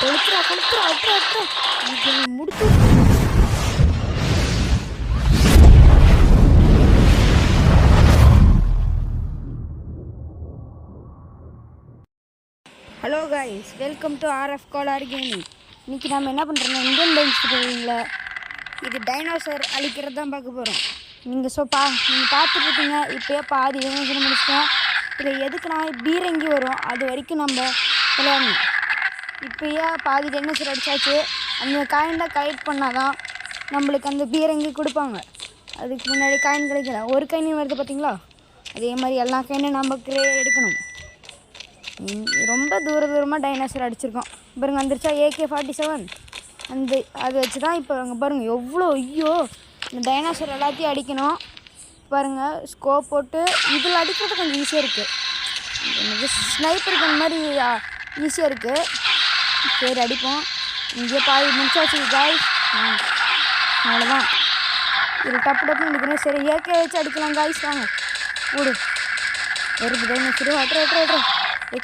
கொளுத்துறா கொளுத்துறா அப்புறம் அப்புறம் முடிச்சு. Hello guys, welcome to RF Kolar gaming. இன்றைக்கி நம்ம என்ன பண்ணுறோம்னா இந்தியன் டைன்ஸ் கேமிங்கில் இது டைனோசர் அழிக்கிறது தான் பார்க்க போகிறோம். நீங்கள் பார்த்துட்ருப்பீங்க. இப்போயே பாதி டைனோசர் முடிச்சிட்டோம். இதில் எதுக்குன்னா பீரங்கி வரும், அது வரைக்கும் நம்ம விளையாடணும். இப்போயே பாதி டைனோசர் அடித்தாச்சு. அந்த காயின்லாம் கலெக்ட் பண்ணால் தான் நம்மளுக்கு அந்த பீரங்கி கொடுப்பாங்க. அதுக்கு முன்னாடி காயின் கிடைக்கல. ஒரு காயின் வருது பார்த்தீங்களா, அதே மாதிரி எல்லா காயினும் நமக்கு எடுக்கணும். ரொம்ப தூரமாக டைனோசர் அடிச்சிருக்கோம் பாருங்கள். வந்துருச்சா AK-47 அது வச்சு தான் இப்போ அங்கே பாருங்கள் எவ்வளோ. ஐயோ, இந்த டைனோசர் எல்லாத்தையும் அடிக்கணும் பாருங்கள். ஸ்கோப் போட்டு இதில் அடிக்கிறது கொஞ்சம் ஈஸியாக இருக்குது. ஸ்னைப்பருக்கு அந்த மாதிரி ஈஸியாக இருக்குது. சரி அடிப்போம். இங்கே பாதி முடிச்சாச்சு காய்ஸ். அவ்வளோதான். இதில் டப்புன்னு அடிக்கணும். சரி AK வச்சு அடிக்கலாம் காய்ஸ். வாங்க ஓடு. வருது டைனோசர். அட்ரா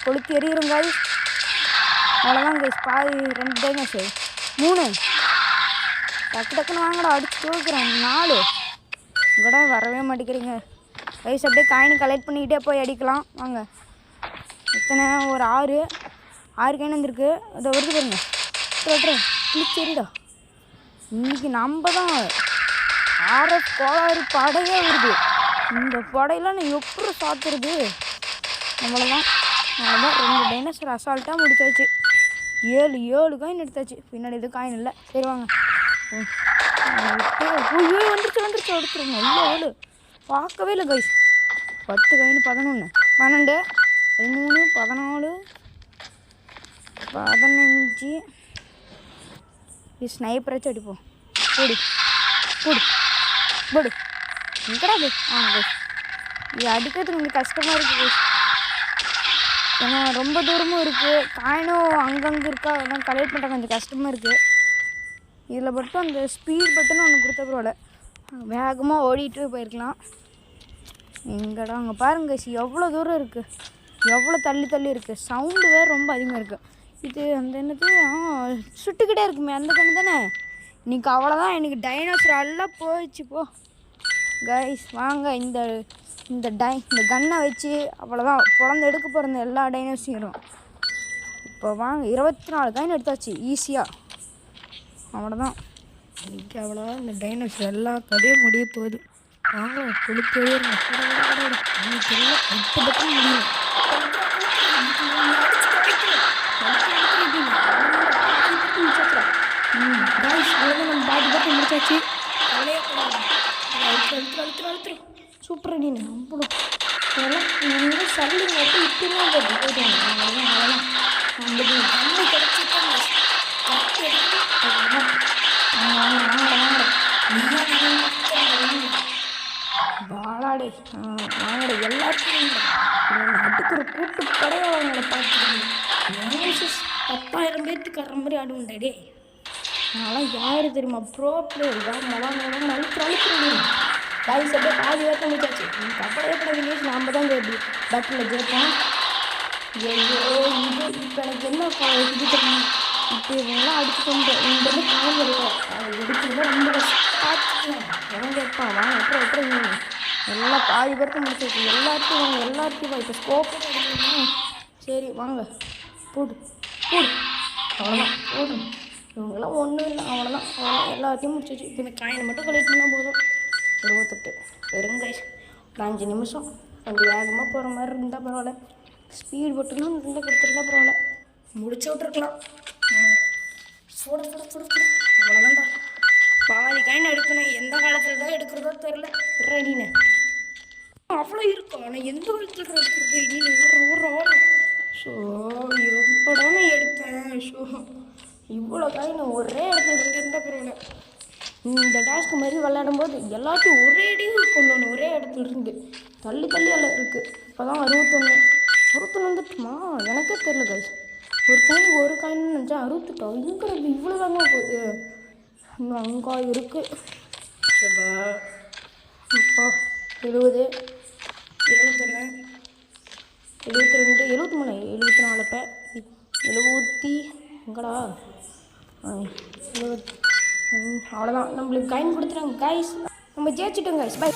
கொளுத்தி எறிகிறோம் காய்ஸ். அவ்வளோதான் கைஸ். பாதி 2 டைனோசர் 3 டக்குன்னு வாங்கடா. அடிச்சு தூக்குறேன் 4 கூட வரவே மாட்டேங்கிறீங்க கைஸ். அப்படியே காயின் கலெக்ட் பண்ணிக்கிட்டே போய் அடிக்கலாம் வாங்க. எத்தனை ஒரு 6 காயின் வந்துருக்கு. அதை வருது பாருங்க. கிளிச்செரிடா. இன்றைக்கி நம்ம தான் ஆர்எஃப் கோளாறு படையே வருது. இந்த படையெல்லாம் நான் எப்படி சாத்துறது. அவ்வளோதான் 2 டைனோசர் அசால்ட்டாக முடிச்சாச்சு. 7 காயின் எடுத்தாச்சு. பின்னாடி எதுவும் காயின் இல்லை. சரி வாங்க. வந்துருச்சு எடுத்துருங்க. இல்லை பார்க்கவே இல்லை கைஸ். 10 காயின் 11 12 13 14 15. இது ஸ்னைப்பர் வச்சு அடிப்போம். போடு எங்கடா இது. கைஸ் இது அடிக்கிறதுக்கு கொஞ்சம் கஷ்டமாக இருக்குது கைஸ். ஏன்னா ரொம்ப தூரமும் இருக்குது. காயினும் அங்கங்கே இருக்கா, அதெல்லாம் கலெக்ட் பண்ணுற கொஞ்சம் கஷ்டமாக இருக்குது. இதில் மட்டும் அந்த ஸ்பீட் பட்டன் ஒன்று கொடுத்த பரவாயில்ல, வேகமாக ஓடிட்டு போயிருக்கலாம். எங்கடா அங்கே பாருங்க எவ்வளோ தூரம் இருக்குது, எவ்வளோ தள்ளி இருக்குது. சவுண்டு வேறு ரொம்ப அதிகமாக இருக்குது. இது அந்த என்னது சுட்டுக்கிட்டே இருக்குமே அந்த கண்ணு தானே. இன்றைக்கி அவ்வளோதான். எனக்கு டைனோசர் எல்லாம் போயிடுச்சு போ கைஸ். வாங்க இந்த கன்னை வச்சு அவ்வளோதான் பிறந்து எடுக்க போகிற எல்லா டைனோசரும். இப்போ வாங்க 24 காயின் எடுத்தாச்சு ஈஸியாக. அவ்வளோதான் இன்றைக்கி அவ்வளோதான். இந்த டைனோசர் எல்லா கதையும் முடிய போகுது. வாங்க கொடுத்து இன்னைக்கு எல்லாம் 10 பக்கம் முடியும். நம்ம பாதி பக்கம் முடிச்சாச்சு. அழுத்துறோம். சூப்பர் அடி. நம்மளும் நீங்கள் சல்லிங்க வந்து இப்படின்னா போயிட்டாங்க. அவ்வளோதான் நம்மளுக்கு தண்ணி கிடச்சிட்டாங்க. வாழாடே வாங்கடே எல்லாத்தையும் அதுக்கு ஒரு கூட்டு படையாக அவங்கள பார்த்துக்கணும். 10,000 பேர்த்துக்கு வர்ற மாதிரி ஆடுவோண்டே. அதெல்லாம் யார் தெரியுமா, ப்ரோ பிளேயர். வாங்க அழுத்துறோம் காய்ஸ். அப்படியே பாதி வேர்க்க முடிச்சாச்சு. கப்பலையே படம் நாம் தான் பேட்டில் ஜெயிப்போம். ஐயோ இது இப்போ எனக்கு என்ன இது தெரியும். இப்போ இவங்கெல்லாம் அடிச்சு கொண்டு இந்த காயம் இருக்கும். அது எடுக்கிறதா ரொம்ப பார்த்துக்கலாம். எவன் கேட்பான். வாங்க அப்புறம் எல்லாம் பாதி பேருக்கு முடிச்சாச்சு. எல்லாத்தையும் இப்போ ஸ்கோப்பே அடிக்கணும். சரி வாங்க போடு. அவ்வளோதான் போடும். இவங்கெல்லாம் ஒன்றும் இல்லை. அவ்வளோதான் எல்லாத்தையும் முடிச்சாச்சு. இப்போ இந்த காயினை மட்டும் கலெக்ட் பண்ணால் போதும். 28 பெருங்கை. ஒரு 5 நிமிஷம் கொஞ்சம் வேகமாக போகிற மாதிரி இருந்தால் பரவாயில்ல. ஸ்பீட் போட்டுலாம் இருந்தால் கொடுத்துருந்தா பரவாயில்ல. முடிச்சு விட்ருக்கலாம். அவ்வளோதான்டா. பாதி காயின் எடுக்கணும். எந்த காலத்தில் தான் எடுக்கிறதோ தெரில. ரெடின்னு அவ்வளோ இருக்கும். ஆனால் எந்த காலத்தில் எடுக்கிறது இடின்னு ஒரு ஸோ எப்படானு எடுத்தேன். ஷோ இவ்வளோ காயின் ஒரே இடத்துல இருந்தால் பரவாயில்ல. இந்த டாஸ்க்கு மாதிரி விளையாடும்போது எல்லாத்தையும் ஒரே அடியும் கொண்டு வரணும். ஒரே இடத்துல இருந்து தள்ளி எல்லாம் இருக்குது. இப்போ தான் 61 வந்துட்டுமா எனக்கே தெரில கைஸ். ஒரு காயின் நினச்சா 68 இருக்கிறது இவ்வளோ தாங்க போகுது. இன்னும் அங்கே இருக்குது. இப்போ 70 71 72 73 74 இப்போ 70 எங்கடா அவ்வளோதான், நம்மளுக்கு காயின் கொடுத்துறாங்க கைஸ், நம்ம ஜெயிச்சிட்டோம் கைஸ். பை.